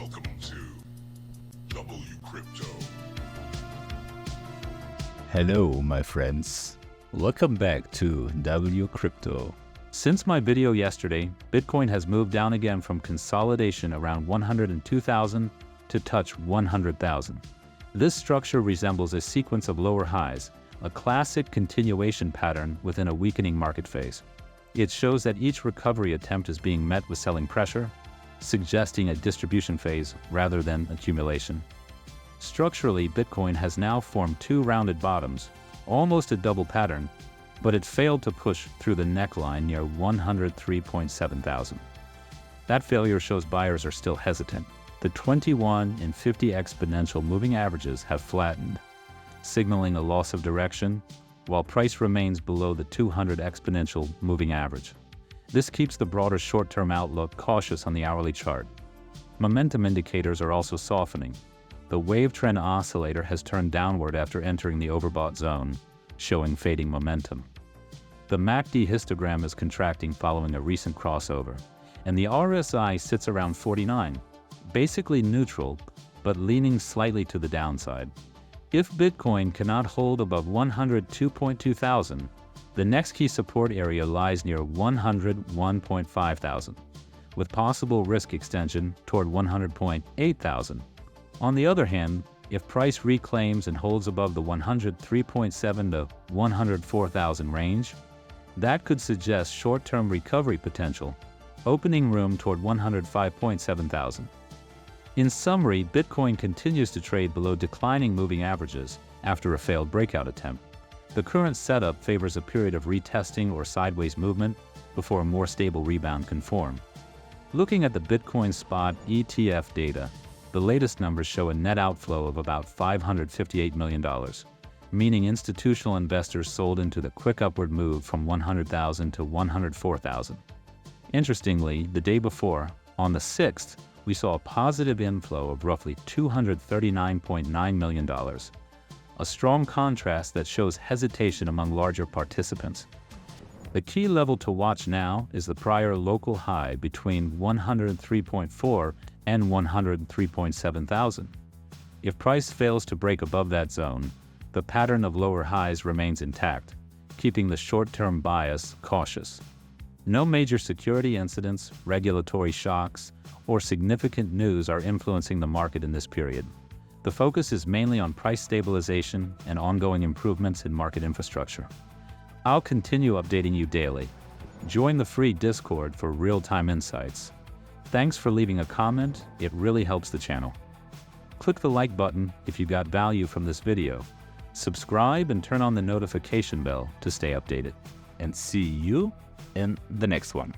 Welcome to WCrypto. Hello, my friends. Welcome back to WCrypto. Since my video yesterday, Bitcoin has moved down again from consolidation around 102,000 to touch 100,000. This structure resembles a sequence of lower highs, a classic continuation pattern within a weakening market phase. It shows that each recovery attempt is being met with selling pressure, suggesting a distribution phase rather than accumulation. Structurally, Bitcoin has now formed two rounded bottoms, almost a double pattern, but it failed to push through the neckline near 103.7 thousand. That failure shows buyers are still hesitant. The 21 and 50 exponential moving averages have flattened, signaling a loss of direction, while price remains below the 200 exponential moving average. This keeps the broader short-term outlook cautious on the hourly chart. Momentum indicators are also softening. The wave trend oscillator has turned downward after entering the overbought zone, showing fading momentum. The MACD histogram is contracting following a recent crossover, and the RSI sits around 49, basically neutral, but leaning slightly to the downside. If Bitcoin cannot hold above 102.2 thousand, the next key support area lies near 101.5 thousand, with possible risk extension toward 100.8 thousand. On the other hand, if price reclaims and holds above the 103.7 to 104,000 range, that could suggest short-term recovery potential, opening room toward 105.7 thousand. In summary, Bitcoin continues to trade below declining moving averages after a failed breakout attempt. The current setup favors a period of retesting or sideways movement before a more stable rebound can form. Looking at the Bitcoin spot ETF data, the latest numbers show a net outflow of about $558 million, meaning institutional investors sold into the quick upward move from 100,000 to 104,000. Interestingly, the day before, on the 6th, we saw a positive inflow of roughly $239.9 million, a strong contrast that shows hesitation among larger participants. The key level to watch now is the prior local high between 103.4 and 103.7 thousand. If price fails to break above that zone, the pattern of lower highs remains intact, keeping the short-term bias cautious. No major security incidents, regulatory shocks, or significant news are influencing the market in this period. The focus is mainly on price stabilization and ongoing improvements in market infrastructure. I'll continue updating you daily. Join the free Discord for real-time insights. Thanks for leaving a comment, it really helps the channel. Click the like button if you got value from this video. Subscribe and turn on the notification bell to stay updated. And see you in the next one.